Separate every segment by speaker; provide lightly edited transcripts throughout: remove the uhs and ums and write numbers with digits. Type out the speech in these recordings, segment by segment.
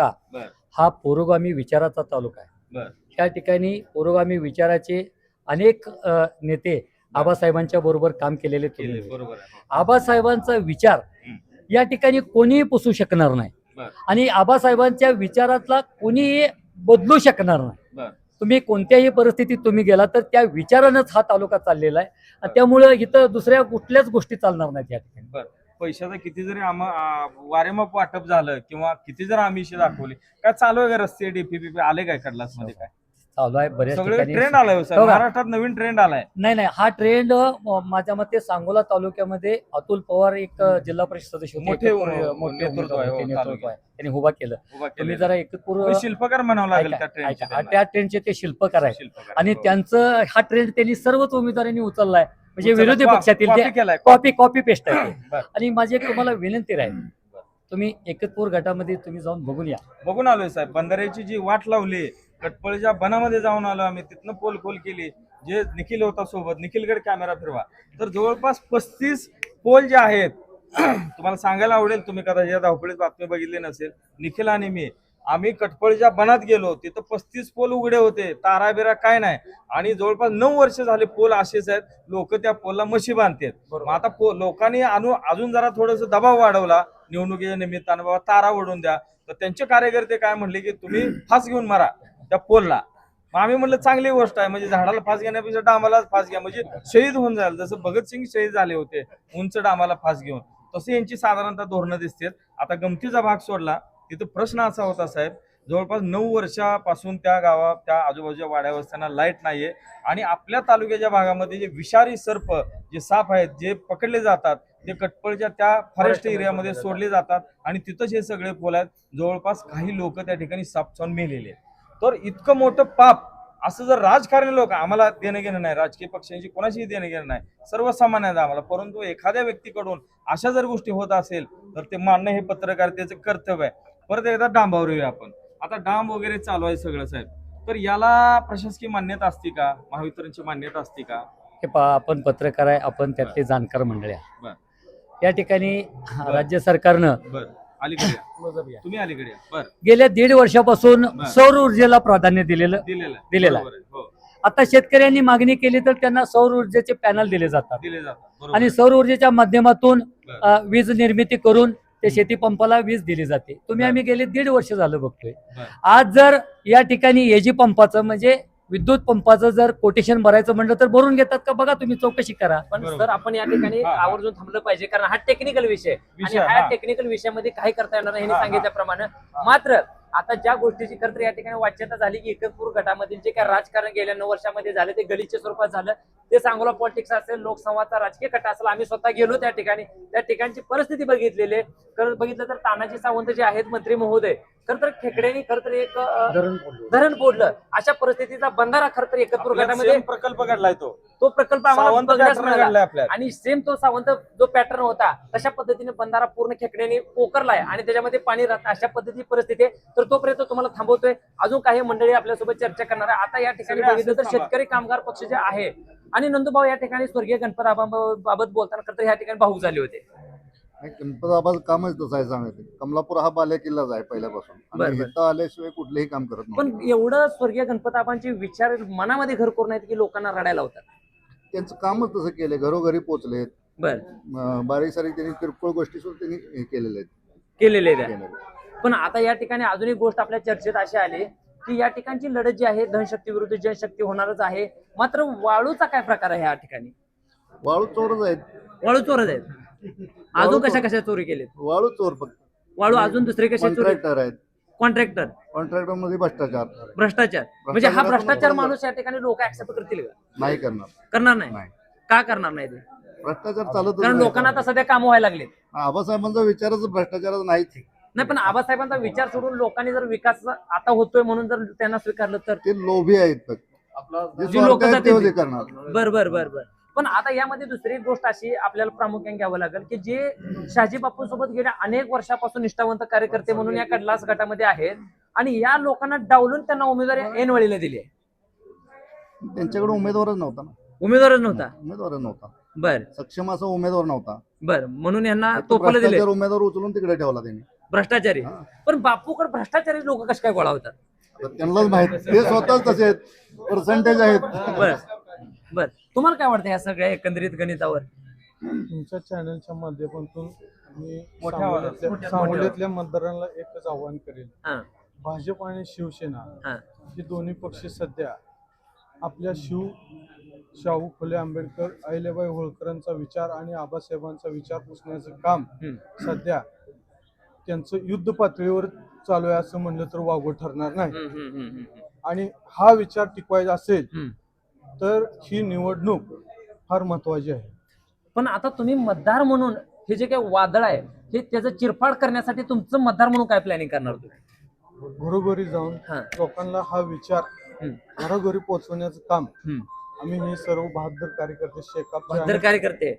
Speaker 1: तालुका हा पुरोगामी विचाराचा तालुका आहे. या ठिकाणी पुरोगामी विचाराचे अनेक नेते आबासाहेबांच्या बरोबर काम केलेले तुम्ही. आबासाहेबांचा विचार या ठिकाणी कोणीही पुसू शकणार नाही आणि आबासाहेबांच्या विचारातला कोणीही बदलू शकणार नाही. तुम्ही कोणत्याही परिस्थितीत तुम्ही गेला तर त्या विचारानंच हा तालुका चाललेला आहे. त्यामुळे इथं दुसऱ्या कुठल्याच गोष्टी चालणार नाहीत या ठिकाणी.
Speaker 2: पैशाचं किती जरी वारेमाप वाटप झालं किंवा किती जर आमिष दाखवले, काय चालू आहे का रस्ते डीपीपी आले काय कडलास मध्ये? काय
Speaker 1: चालू आहे बऱ्याच ठिकाणी
Speaker 2: ट्रेंड आलाय महाराष्ट्रात, नवीन ट्रेंड आलाय.
Speaker 1: नाही, हा ट्रेंड माझ्या मते सांगोला तालुक्यामध्ये अतुल पवार एक जिल्हा परिषद सदस्य होते, मोठे नेतृत्व आहे, त्यांनी उभा केलं. तुम्ही जरा एकपूर
Speaker 2: शिल्पकार म्हणावं लागेल
Speaker 1: त्या ट्रेंडचे ते शिल्पकार आहे आणि त्यांचं हा ट्रेंड त्यांनी सर्वच उमेदवारांनी उचललाय. म्हणजे विरोधी पक्षातील कॉपी पेस्ट आहे. आणि माझी एक तुम्हाला विनंती राहील, तुम्ही एकतपूर गटामध्ये तुम्ही जाऊन बघून
Speaker 2: आलोय साहेब. बंधाऱ्याची जी वाट लावली, कटपळीच्या बनामध्ये जाऊन आलो आम्ही, तिथनं पोल खोल केली. जे निखिल होता सोबत, निखिलकडे कॅमेरा फिरवा, तर जवळपास 35 पोल जे आहेत तुम्हाला सांगायला आवडेल, तुम्ही कदाचित या धावपळीत बातमी बघितली नसेल. निखिल आणि आम्ही कटपळीच्या बनात गेलो, तिथं 35 पोल उघडे होते, तारा बिरा काय नाही. आणि जवळपास 9 वर्ष झाले पोल असेच आहेत. लोक त्या पोलला मशी बांधतात. आता लोकांनी अजून जरा थोडस दबाव वाढवला निवडणुकीच्या निमित्तानं, बाबा तारा ओढून द्या. तर त्यांचे कार्यकर्ते काय म्हणले की तुम्ही फास घेऊन मारा त्या पोलला. मग आम्ही म्हणलं चांगली गोष्ट आहे, म्हणजे झाडाला फास घेण्यापेक्षा डामालाच फास घ्या, म्हणजे शहीद होऊन जाईल. जसं भगतसिंग शहीद झाले होते उंच डामाला फास घेऊन, तसे यांची साधारणतः धोरणं दिसतात. आता गमतीचा भाग सोडला, तिथं प्रश्न असा होता साहेब, जवळपास 9 वर्षापासून त्या गावात, त्या आजूबाजूच्या वाड्या वस्त्यांना लाईट नाहीये. आणि आपल्या तालुक्याच्या भागामध्ये जे विषारी सर्प, जे साप आहेत, जे पकडले जातात, ते कटपळच्या त्या फॉरेस्ट एरियामध्ये सोडले जातात आणि तिथंच हे सगळे पोल आहेत. जवळपास काही लोक त्या ठिकाणी साप चावून मेलेले. तर इतकं मोठं पाप, असं जर राजकारणी लोक, आम्हाला देणं घेणं नाही, राजकीय पक्षांची कोणाशीही देणं घेणं नाही, सर्वसामान्य आम्हाला, परंतु एखाद्या व्यक्तीकडून अशा जर गोष्टी होत असेल तर ते मानणं हे पत्रकारितेचं कर्तव्य आहे. परत एकदा डांबावर येऊया आपण. आता डांब वगैरे चालू आहे सगळं साहेब, तर याला प्रशासकीय मान्यता असते का, महावितरणची मान्यता असते का?
Speaker 1: हे आपण पत्रकार आहे, आपण त्यातले जाणकार मंडळी आहे. या ठिकाणी राज्य सरकारनं
Speaker 2: तुम्ही अलीकडे
Speaker 1: गेल्या 1.5 वर्षापासून सौर ऊर्जेला प्राधान्य दिलेलं आहे. आता शेतकऱ्यांनी मागणी केली तर त्यांना सौर ऊर्जेचे पॅनल दिले जातात आणि सौर ऊर्जेच्या माध्यमातून वीज निर्मिती करून ते शेती पंपाला वीज दिली जाते. आम्ही गेले 1.5 वर्ष झालं बघतोय. आज जर या ठिकाणी एजी पंपाचं म्हणजे विद्युत पंपाचं जर कोटेशन भरायचं म्हणलं तर भरून घेतात का, बघा तुम्ही चौकशी करा.
Speaker 3: पण सर आपण या ठिकाणी आवर्जून थांबलं पाहिजे, कारण हा टेक्निकल विषय आणि ह्या टेक्निकल विषयामध्ये काही करता येणार नाही सांगितल्याप्रमाणे. मात्र आता ज्या गोष्टीची खरं या ठिकाणी वाच्यता झाली की एकतपूर गटामधील जे काय राजकारण गेल्या 9 वर्षामध्ये झालं ते गलीच्या स्वरूपात झालं. ते सांगोला पॉलिटिक्स असेल, लोकसंवादचा राजकीय कटा असेल, आम्ही स्वतः गेलो त्या ठिकाणी, त्या ठिकाणची परिस्थिती बघितलेली. बघितलं तर तानाजी सावंत जे आहेत मंत्री महोदय, खरं तर खेकड्यांनी खरं तर एक धरण फोडलं. अशा परिस्थितीचा बंधारा खरं तर एकतपूर गटामध्ये
Speaker 2: प्रकल्प काढलाय, तो
Speaker 3: प्रकल्प आम्हाला आणि सेम तो सावंत जो पॅटर्न होता तशा पद्धतीने बंधारा पूर्ण खेकड्यांनी पोकरलाय आणि त्याच्यामध्ये पाणी राहतं. अशा पद्धतीची परिस्थिती आहे. तर तोपर्यंत तुम्हाला थांबवतोय. अजून काही मंडळी आपल्यासोबत चर्चा करणार आहे. आता या ठिकाणी बघितलं तर शेतकरी कामगार पक्ष जे आहे आणि नंदूभाऊ या ठिकाणी स्वर्गीय गणपत आबाबाबत बोलताना खरं तर या ठिकाणी भाऊक झाले होते.
Speaker 4: गणपत आबाचं कामच तसं आहे, सांगायचं कमलापूर हा बाले किल्लाच आहे पहिल्यापासून, इथं आल्याशिवाय कुठलेही काम करत नाही.
Speaker 3: पण एवढं स्वर्गीय गणपत आबांचे विचार मनामध्ये घर करून आहेत की लोकांना रडायला होतात.
Speaker 4: त्यांचं कामच तसं केलंय, घरोघरी पोहोचलेत. बारीक सारीक त्यांनी किरकोळ गोष्टी सुद्धा त्यांनी
Speaker 3: केलेले आहेत. पण आता या ठिकाणी अजून एक गोष्ट आपल्या चर्चेत अशी आली की या ठिकाणची लढत जी आहे धनशक्ती विरुद्ध जनशक्ती होणारच आहे. मात्र वाळूचा काय प्रकार आहे या ठिकाणी?
Speaker 4: वाळू चोरच आहेत.
Speaker 3: वाळू चोरच आहेत. अजून कशा चोरी केलेत?
Speaker 4: वाळू चोर फक्त.
Speaker 3: वाळू अजून दुसरे कसे चोरी?
Speaker 4: कॉन्ट्रॅक्टर आहेत.
Speaker 3: कॉन्ट्रॅक्टर
Speaker 4: मध्ये
Speaker 3: भ्रष्टाचार म्हणजे हा भ्रष्टाचार माणूस या ठिकाणी लोक ऍक्सेप्ट करतील का?
Speaker 4: नाही
Speaker 3: करणार नाही. का करणार नाही? ते
Speaker 4: भ्रष्टाचार चालत,
Speaker 3: कारण लोकांना आता सध्या काम व्हायला लागले.
Speaker 4: आबासाहेबांचा विचारच भ्रष्टाचारच नाहीच
Speaker 3: नाही. पण आबासाहेबांचा विचार सोडून लोकांनी जर विकास आता होतोय म्हणून जर त्यांना स्वीकारलं तर
Speaker 4: ते लोभी आहेत.
Speaker 3: बर. पण आता यामध्ये दुसरी गोष्ट अशी आपल्याला प्रामुख्याने घ्यावं लागेल की जे शहाजी बापू सोबत गेल्या अनेक वर्षापासून निष्ठावंत कार्यकर्ते म्हणून या कडलास गटामध्ये आहेत आणि या लोकांना डावलून त्यांना उमेदवारी ऐनवेळीला दिली आहे.
Speaker 4: त्यांच्याकडे उमेदवारच नव्हता ना.
Speaker 3: उमेदवारच नव्हता. बर.
Speaker 4: सक्षम असा उमेदवार नव्हता.
Speaker 3: बर. म्हणून यांना तोपलं दिले.
Speaker 4: उमेदवार उचलून तिकडे ठेवला त्यांनी.
Speaker 3: भ्रष्टाचारी. पण बापूकडे भ्रष्टाचारी लोक कसे काय गोळा होतात?
Speaker 4: तर त्यांनाच माहित, ते स्वतःच तसे आहेत, पर्सेंटेज आहेत.
Speaker 3: बर बर, तुम्हाला काय वाटतं या सगळ्या एकंदरीत गणितावर?
Speaker 5: तुमच्या चॅनलच्या माध्यमातून मी
Speaker 2: मोठ्या आवाजात.
Speaker 5: सांगोल्यातल्या मतदारांना एकच आव्हान करेल,
Speaker 3: हा
Speaker 5: भाजप आणि शिवसेना
Speaker 3: हा
Speaker 5: हे दोन्ही पक्ष सध्या आपल्या शाहू फुले आंबेडकर, अहिल्याबाई होळकरांचा विचार आणि आबासाहेबांचा विचार पुसण्याचं काम सध्या त्यांचं युद्ध पातळीवर चालू आहे असं म्हणलं तर वावगं ठरणार नाही. आणि हा विचार टिकवायचा असेल तर ही निवडणूक फार महत्वाची आहे.
Speaker 3: पण आता तुम्ही मतदार म्हणून हे जे काही वादळ आहे हे त्याचं चिरफाड करण्यासाठी तुमचं मतदार म्हणून काय प्लॅनिंग करणार तुम्ही?
Speaker 5: घरोघरी जाऊन
Speaker 3: हा.
Speaker 5: लोकांना हा विचार घरोघरी पोहोचवण्याचं काम आम्ही हे सर्व बहादर कार्यकर्ते
Speaker 3: बहादर कार्यकर्ते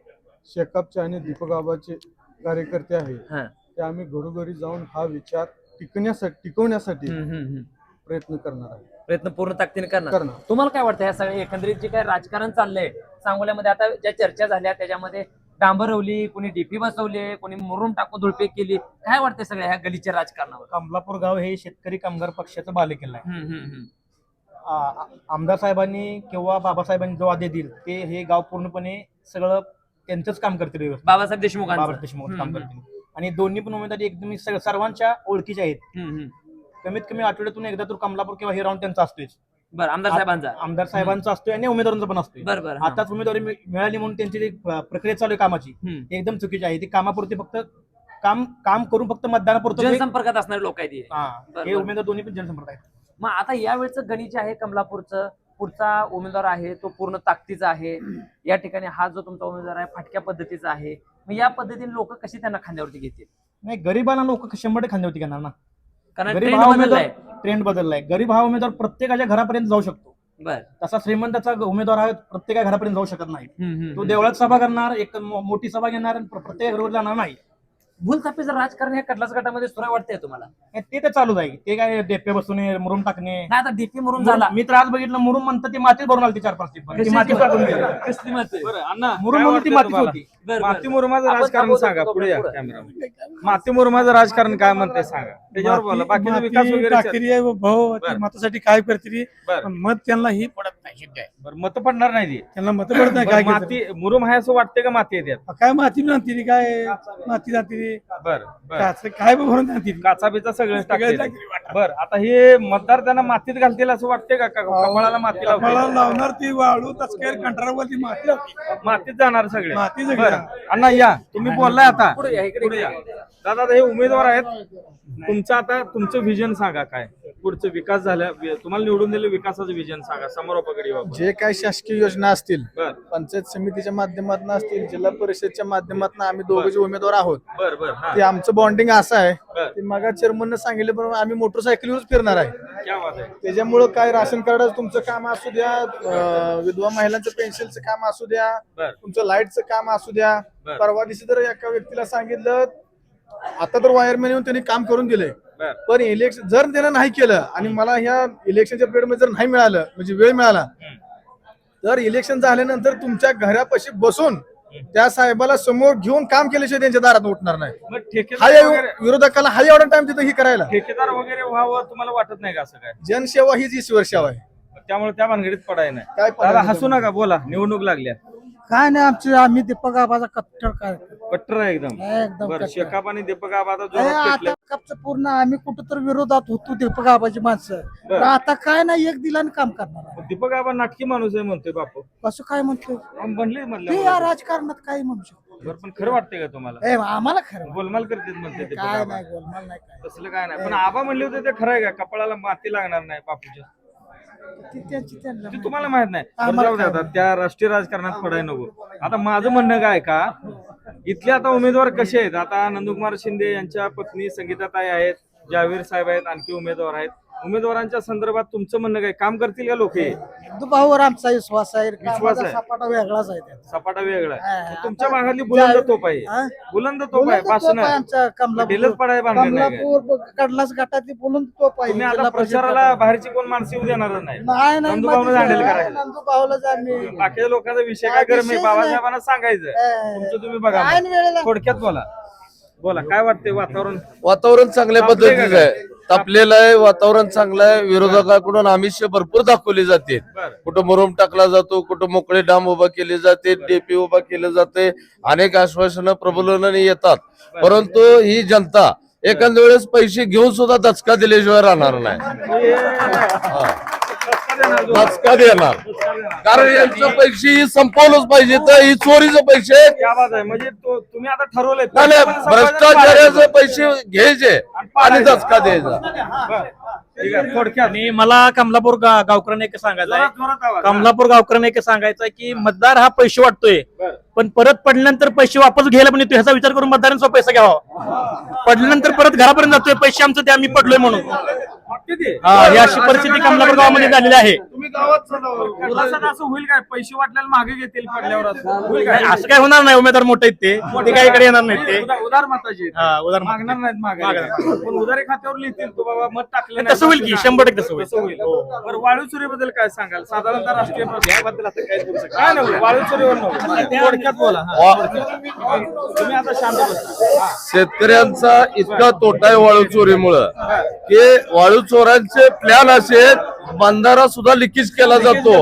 Speaker 5: शेकापचे आणि दीपक आबाचे कार्यकर्ते आहे,
Speaker 3: हा
Speaker 5: ते आम्ही घरोघरी जाऊन हा विचार टिकवण्यासाठी प्रयत्न करणार आहे.
Speaker 3: प्रयत्न पूर्ण ताकदीने करणार. तुम्हाला काय वाटतं या सगळ्या एकंदरीत जे काही राजकारण चाललंय सांगोल्यामध्ये, आता ज्या चर्चा झाल्या त्याच्यामध्ये डांबरवली, कोणी डीपी बसवले, कोणी मुरुम टाकून धुळपे केली, काय वाटतंय सगळ्या ह्या गलीच्या राजकारणावर?
Speaker 6: कमलापूर गाव हे शेतकरी कामगार पक्षाचा बालेकिल्ला आहे. आमदार साहेबांनी किंवा बाबासाहेबांनी जो आदेश दिल ते हे गाव पूर्णपणे सगळं त्यांचंच काम करतील व्यवस्थित.
Speaker 3: बाबासाहेब देशमुख
Speaker 6: बाबा देशमुख काम करतील. आणि दोन्ही पण उमेदवारी एकदम सर्वांच्या ओळखीच्या आहेत. कमीत कमी आठवड्यातून एकदा तर कमलापूर किंवा हे राऊंड त्यांचा असतोय.
Speaker 3: बरं, आमदार साहेबांचा
Speaker 6: असतोय आणि उमेदवारांचा पण असतोय.
Speaker 3: बरं
Speaker 6: आताच उमेदवारी मिळाली म्हणून त्यांची जी प्रक्रिया चालू आहे कामाची ती एकदम चुकीची आहे. ती कामापुरती फक्त काम करून फक्त मतदानापुरतं
Speaker 3: जनसंपर्कात असणारे लोक आहेत
Speaker 6: हे उमेदवार दोन्ही पण जनसंपर्क आहेत.
Speaker 3: मग आता यावेळचं गणित जे आहे कमलापूरचं, पुढचा उमेदवार आहे तो पूर्ण ताकदीचा आहे. या ठिकाणी हा जो तुमचा उमेदवार आहे फाटक्या पद्धतीचा आहे. मग या पद्धतीने लोक कशी त्यांना खांद्यावरती घेतील?
Speaker 6: नाही, गरीबाला लोक 100% खांद्यावरती घेणार ना.
Speaker 3: कारण
Speaker 6: गरीब
Speaker 3: trend
Speaker 6: हा
Speaker 3: बदललाय.
Speaker 6: ट्रेंड बदललाय. गरीब हा उमेदवार प्रत्येकाच्या घरापर्यंत जाऊ शकतो.
Speaker 3: बर
Speaker 6: तसा श्रीमंताचा उमेदवार हा प्रत्येका घरापर्यंत जाऊ शकत नाही. तो देवळात सभा करणार, एक मोठी सभा घेणार आणि प्रत्येक घरावर जाणार नाही.
Speaker 3: भूलथापीचं राजकारण या कडलाच गटामध्ये सुरू वाटतंय तुम्हाला?
Speaker 6: ते तर चालूच आहे. ते काय डेप्पे बसवणे, मुरुम टाकणे.
Speaker 3: नाही, आता डीपी मरून झाला.
Speaker 6: मी तर आज बघितलं मुरुम म्हणतं ती मातीत भरून आली 4-5 ती माती टाकून गेली.
Speaker 3: कसली माती?
Speaker 2: बरं अण्णा,
Speaker 6: मुरुम
Speaker 2: काय
Speaker 6: म्हणून ती
Speaker 2: वाटतंय
Speaker 6: मातीच
Speaker 2: तुम्हाला?
Speaker 6: होती.
Speaker 3: बरं,
Speaker 2: माती
Speaker 3: बरं.
Speaker 2: मुरुमाचं
Speaker 3: आपण
Speaker 2: राजकारण
Speaker 3: थांबवतो,
Speaker 2: सांगा.
Speaker 3: थांबवतो,
Speaker 2: पुढे या
Speaker 3: पुढे.
Speaker 2: कॅमेरा. माती मुरुमाचं राजकारण काय म्हणते सांगा, त्याच्यावर बोला. बाकीचा विकास वगैरे
Speaker 5: भाऊ
Speaker 2: बरं.
Speaker 5: मतासाठी काय करतील,
Speaker 2: बरं.
Speaker 5: पण मत त्यांना ही पडत नाही. शिद्ध आहे.
Speaker 2: बरं, मत पडणार नाही ती.
Speaker 5: त्यांना मत पडत नाही. काय
Speaker 2: बरं, माती मुरुम आहे असं वाटतंय का माती येतात?
Speaker 5: काय माती जाणतील, काय माती जाणतील,
Speaker 2: बरं बरं,
Speaker 5: काय भरून जाणतील.
Speaker 2: काचा बिचा सगळं टाकतील. बरं, आता हे मतदार त्यांना मातीत घालतील असं वाटतंय का? कपाळाला माती
Speaker 5: मला
Speaker 2: लावतील?
Speaker 5: लावणार ती वाळू तस्कर कंटाळावरती माती लावते.
Speaker 2: मातीत जाणार सगळे.
Speaker 5: माती सगळे.
Speaker 2: बरं अण्णा या, तुम्ही बोललाय आता.
Speaker 3: पुढे या, इकडे
Speaker 2: पुढे या.
Speaker 3: या.
Speaker 2: दादा, आता हे उमेदवार आहेत. तुमचं विजन सांगा. काय पुढचं विकास झाल्या, तुम्हाला निवडून दिले विकासाचं विजन सांगा समोरापगडी बाबा.
Speaker 5: जे काही शासकीय योजना असतील,
Speaker 2: बर
Speaker 5: पंचायत समितीच्या माध्यमातून असतील, जिल्हा परिषदच्या माध्यमातून आम्ही दोघे जे उमेदवार आहोत,
Speaker 2: बर बर, हा,
Speaker 5: ते आमचं बॉन्डिंग असं आहे
Speaker 2: बर,
Speaker 5: की मगा चेअरमनने सांगितल्याप्रमाणे आम्ही मोटरसायकलीवरच फिरणार आहे.
Speaker 2: क्या बात आहे.
Speaker 5: त्याच्यामुळं काय राशन कार्डाचं तुमचं काम असू द्या, विधवा महिलांचं पेन्शनचं काम असू द्या,
Speaker 2: बर
Speaker 5: तुमचं लाईटचं काम असू द्या.
Speaker 2: बर.
Speaker 5: परवा दिवशी तर एका व्यक्तीला सांगितलं, आता तर वायरमॅन येऊन त्यांनी काम करून दिलंय,
Speaker 2: बर
Speaker 5: पण इलेक्शन जर त्यानं नाही केलं आणि मला ह्या इलेक्शनच्या पिरियडमध्ये जर नाही मिळालं, म्हणजे वेळ मिळाला, तर इलेक्शन झाल्यानंतर तुमच्या घरापाशी बसून त्या साहेबाला समोर घेऊन काम केल्याशिवाय त्यांच्या दारात उठणार नाही.
Speaker 2: मग
Speaker 5: हा
Speaker 2: ठेकेदार वगैरे,
Speaker 5: विरोधकाला हा एवढा टाइम तिथं ही करायला.
Speaker 2: ठेकेदार वगैरे व्हावं तुम्हाला वाटत नाही का असं काय?
Speaker 5: जनसेवा हीच ईश्वर सेवा आहे.
Speaker 2: त्यामुळे त्या भानगडीत पडाय नाही.
Speaker 5: काय
Speaker 2: दादा हसू नका, बोला. निवडणूक लागल्या.
Speaker 7: काय नाही, आम्ही दीपक आबाचा कट्टर काय
Speaker 2: कट्टर आहे एकदम.
Speaker 7: एकदम
Speaker 2: बरं,
Speaker 7: कट्टर.
Speaker 2: शेकाप आणि दीपक आबाचा
Speaker 7: हे
Speaker 2: जोरात पेटले.
Speaker 7: आता कपचं पूर्ण आम्ही कुठं तर विरोधात होतो दीपक आबाची माणसं,
Speaker 2: बरं.
Speaker 7: पण आता काय नाही, एक दिलाने काम करणार आहे.
Speaker 2: दीपक आबा नाटकी माणूस आहे म्हणतोय बापू.
Speaker 7: कसं काय म्हणतो
Speaker 2: म्हणले
Speaker 7: ते,
Speaker 2: म्हणलं.
Speaker 7: या राजकारणात काही म्हणू शकतो.
Speaker 2: बरं, पण खरं वाटतंय का तुम्हाला?
Speaker 7: ए, आम्हाला खरं
Speaker 2: गोलमाल करतात म्हणते दीपक
Speaker 7: काय
Speaker 2: आबा.
Speaker 7: नाही, गोलमाल नाही काय.
Speaker 2: तसलं काय नाही. पण आबा म्हणले होते ते खरं आहे का? कपाळाला माती लागणार नाही बापूच्या?
Speaker 7: ती त्यांची त्यांना
Speaker 2: ते तुम्हाला माहित नाही. बरं,
Speaker 7: आम्हाला
Speaker 2: जाऊ दे
Speaker 7: काय
Speaker 2: आता, त्या राष्ट्रीय राजकारणात पडाय नको. आता माझं म्हणणं काय का, इथले आता उमेदवार कसे आहेत? आता नंदकुमार शिंदे यांच्या पत्नी संगीताताई आहेत, जावेर साहेब आहेत, आणखी उमेदवार आहेत. उमेदवारांच्या संदर्भात तुमचं म्हणणं काय? काम करतील का लोक?
Speaker 7: भाऊवर आमचा विश्वास आहे.
Speaker 2: विश्वास
Speaker 7: कामाचा
Speaker 2: आहे.
Speaker 7: सपाटा वेगळाच आहे त्याचा.
Speaker 2: सपाटा वेगळा आहे.
Speaker 7: हा,
Speaker 2: मग तुमच्या
Speaker 7: आता
Speaker 2: भागातली बुलंद
Speaker 7: ज्या-
Speaker 2: तोप आहे.
Speaker 7: हा?
Speaker 2: बुलंद तोप आहे, भाषण
Speaker 7: आमच्या
Speaker 2: ढिलच पडाय भानगड नाही काय?
Speaker 7: कमलापूर कडलाच गटातली बोलून तोप आहे.
Speaker 2: तुम्ही आता
Speaker 7: जिल्हा परिषद
Speaker 2: प्रचाराला
Speaker 7: गटात.
Speaker 2: बाहेरची कोण माणसं येऊ देणार नाही.
Speaker 7: नाही नाही,
Speaker 2: नंदूभाऊनच हँडल करायचं.
Speaker 7: नंदूभाऊलाच आम्ही
Speaker 2: बाकीच्या लोकांचा विषय काय गरम आहे?
Speaker 7: विषयच
Speaker 2: बाबासाहेबांना सांगायचं. तुमचं तुम्ही बघा.
Speaker 7: ऐन वेळेला
Speaker 2: थोडक्यात बोला. बोला काय वाटतंय वातावरण
Speaker 8: वातावरण चांगल्या
Speaker 2: तापलंय का
Speaker 8: पद्धतीचं आहे, तापलेलं आहे, वातावरण चांगलं आहे. विरोधकाकडून आमिष भरपूर दाखवली जाते.
Speaker 2: बरं.
Speaker 8: कुठं मुरुम टाकला जातो, कुठं मोकळे डाम उभा केले जाते, डेपी उभा केले जाते, अनेक आश्वासनं प्रबोधनं येतात. परंतु ही जनता एखाद्या वेळेस पैसे घेऊन सुद्धा दचका दिल्याशिवाय राहणार नाही. दचका देणार, कारण यांचं पैसे संपवलंच पाहिजे. तर ही चोरीचे पैसे
Speaker 2: क्या बात आहे. म्हणजे तुम्ही आता ठरवलंय
Speaker 8: नाही, भ्रष्टाचाराचे पैसे घ्यायचे आणि दचका द्यायचा.
Speaker 2: बरं. ठीक आहे थोडक्यात
Speaker 6: आणि मला कमलापूर गावकऱ्यांना एक सांगायचं आहे,
Speaker 2: जोरात आवाज.
Speaker 6: कमलापूर गावकऱ्यांना एक सांगायचं आहे की मतदार हा पैसे वाटतोय,
Speaker 2: बरं.
Speaker 6: पण परत पडल्यानंतर पैसे वापस घ्यायला पण येतो, ह्याचा विचार करून मतदारांचा पैसा घ्यावा. पडल्यानंतर परत घरापर्यंत जातोय, पैसे आमचं ते आम्ही पडलोय म्हणून.
Speaker 2: किती?
Speaker 6: ही अशी परिस्थिती कमलापूर गावामध्ये झालेली आहे.
Speaker 2: तुम्ही गावात प्रशासन असं होईल काय पैसे वाटल्याला मागे घेतील पडल्यावर असं होईल काय?
Speaker 6: असं काय होणार नाही, उमेदवार मोठे आहेत ते काही इकडे येणार नाहीत ते.
Speaker 2: उदार मताची
Speaker 6: उदार
Speaker 2: मागणार नाहीत मागे पण उदारी खात्यावर लिहितील तू बाबा मत टाकले
Speaker 6: तसं होईल की 100% तसं होईल.
Speaker 2: तसं होईल. बरं वाळू चोरीबद्दल काय सांगाल साधारणतः राष्ट्रीय प्रश्नाबद्दल आता काय बोलू शकता? काय नाही वाळू चोरीवर नको. थोडक्यात बोला हा. तुम्ही आता शांत बसा.
Speaker 8: शेतकऱ्यांचा इतका तोटा आहे वाळू चोरीमुळं की वाळू चोरांचे प्लॅन असे बंधारा सुद्धा लिकेज केला जातो.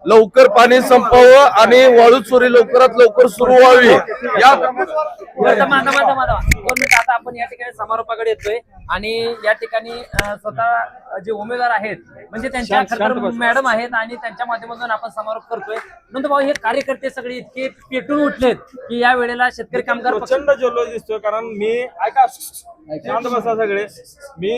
Speaker 8: लवकर पाणी संपावं आणि वाळू चोरी लवकरात लवकर सुरू व्हावी. या
Speaker 3: दोन मिनिटं आता आपण या ठिकाणी समारोपाकडे येतोय आणि या ठिकाणी स्वतः जे उमेदवार आहेत म्हणजे त्यांच्या खरं तर मॅडम आहेत आणि त्यांच्या माध्यमातून आपण समारोप करतोय. नंतर भाऊ हे कार्यकर्ते सगळे इतके पेटून उठलेत की या वेळेला शेतकरी कामगार पक्ष
Speaker 2: प्रचंड जल्लोष दिसतोय कारण मी ऐका शांत बसा सगळे. मी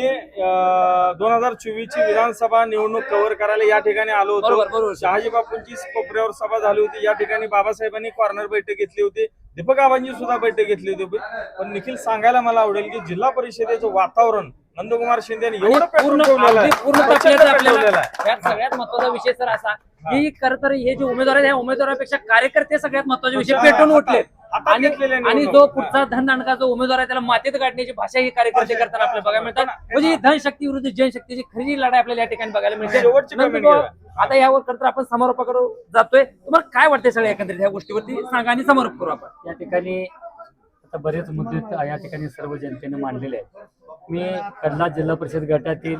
Speaker 2: 2024 ची विधानसभा निवडणूक कव्हर करायला या ठिकाणी आलो
Speaker 3: बरोबर,
Speaker 2: होतो.
Speaker 3: बरोबर.
Speaker 2: शहाजी बापूंची कोपऱ्यावर सभा झाली होती. या ठिकाणी बाबासाहेबांनी कॉर्नर बैठक घेतली होती. दीपक आबांची सुद्धा बैठक घेतली होती. पण निखिल सांगायला मला आवडेल की जिल्हा परिषदेचं वातावरण नंदकुमार शिंदे यांनी एवढं पेटवून ठेवलेलं आहे.
Speaker 3: पूर्ण
Speaker 2: प्रचंड
Speaker 3: तापलेलं आपल्याला.
Speaker 2: पेटवलेलं आहे.
Speaker 3: यात सगळ्यात महत्वाचा विषय सर असा की खरं तर हे जे उमेदवार आहेत ह्या उमेदवारापेक्षा कार्यकर्ते सगळ्यात महत्वाचे विषय पेटून उठलेत.
Speaker 2: आता
Speaker 3: आणि
Speaker 2: घेतलेले
Speaker 3: आणि
Speaker 2: निवडणूक.
Speaker 3: जो पुढचा धनदानका जो उमेदवार आहे त्याला मातीत गाडण्याची भाषा ही कार्यकर्ते करताना आपल्याला बघायला मिळतात. म्हणजे ही धनशक्ती विरुद्ध जनशक्तीची खरी लढाई आपल्याला या ठिकाणी बघायला मिळते.
Speaker 2: शेवटची
Speaker 3: नंतर
Speaker 2: comment
Speaker 3: तो-
Speaker 2: घ्या.
Speaker 3: आता यावर खरं आपण समारोपाकडे जातोय. तुम्हाला काय वाटतंय सगळ्या एकंदरीत ह्या गोष्टीवरती सांगा आणि समारोप करू आपण.
Speaker 1: या ठिकाणी आता बरेच मुद्दे या ठिकाणी सर्व जनतेने मांडलेले आहेत. मी कडला जिल्हा परिषद गटातील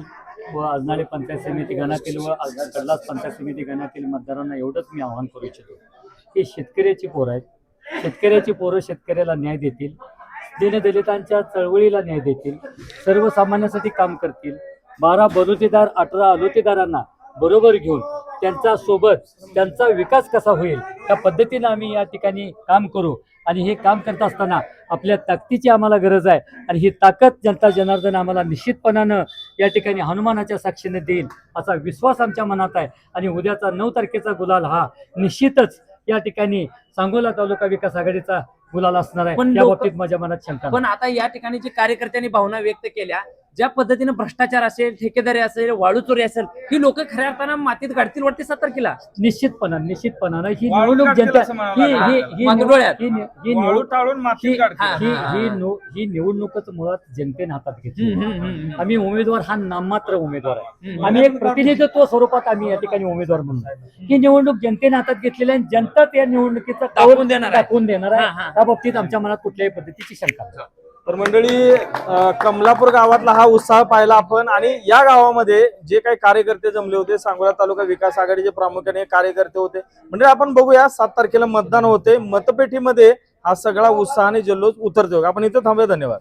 Speaker 1: व अजनाळे पंचायत समिती गणातील व कडलास पंचायत समिती गणातील मतदारांना एवढंच मी आवाहन करू इच्छितो की शेतकऱ्याची पोरं आहेत. शेतकऱ्याची पोरं शेतकऱ्याला न्याय देतील, दीनदलितांच्या चळवळीला न्याय देतील, सर्वसामान्यांसाठी काम करतील. 12 बलुतेदार 18 अलोतेदारांना बरोबर घेऊन त्यांचा सोबत त्यांचा विकास कसा होईल त्या पद्धतीनं आम्ही या ठिकाणी काम करू. आणि हे काम करत असताना आपल्या ताकदीची आम्हाला गरज आहे आणि ही ताकद जनता जनार्दन आम्हाला निश्चितपणानं या ठिकाणी हनुमानाच्या साक्षीने देईल असा विश्वास आमच्या मनात आहे. आणि उद्याचा 9 तारखेचा गुलाल हा निश्चितच या ठिकाणी सांगोला तालुका विकास आघाडीचा गुलाल असणार आहे.
Speaker 3: पण
Speaker 1: या
Speaker 3: लोक-
Speaker 1: बाबतीत माझ्या मनात शंका नाही.
Speaker 3: पण आता या ठिकाणी जे कार्यकर्त्यांनी भावना व्यक्त केल्या ज्या पद्धतीने भ्रष्टाचार असेल, ठेकेदारी असेल, वाळू चोरी असेल ही लोक खऱ्या अर्थानं मातीत गाडतील वाटते 7 तारखेला.
Speaker 1: निश्चितपणानं ही
Speaker 2: वाळू
Speaker 1: निवडणूक
Speaker 2: काढतील
Speaker 1: जनता
Speaker 2: असं म्हणावं
Speaker 1: ही
Speaker 2: लागेल.
Speaker 1: ही ही
Speaker 3: मागं डोळ्यात.
Speaker 1: ही नि- ही
Speaker 2: वाळू
Speaker 1: निवड-
Speaker 2: टाळून माती
Speaker 1: ही-
Speaker 2: काढतील.
Speaker 1: ही निवडणूकच मुळात जनतेने हातात घेतली. आम्ही उमेदवार हा नाममात्र उमेदवार आहे. आम्ही एक प्रतिनिधित्व स्वरूपात आम्ही या ठिकाणी उमेदवार म्हणून आहे. ही निवडणूक जनतेने हातात घेतलेली आहे. जनताच या निवडणुकीचा
Speaker 3: टाकून देणार आहे.
Speaker 1: टाकून देणार आहे. त्या बाबतीत आमच्या मनात कुठल्याही पद्धतीची शंका नाही.
Speaker 2: तर मंडळी कमलापूर गावातला हा उत्साह पाहिला आपण. आणि या गावामध्ये जे काही कार्यकर्ते जमले होते सांगोला तालुका विकास आघाडीचे प्रामुख्याने कार्यकर्ते होते. म्हणजे आपण बघूया 7 तारखेला मतदान होते. मतपेटीमध्ये हा सगळा उत्साहाने जल्लोष उतरतो. आपण इथं थांबूया. धन्यवाद.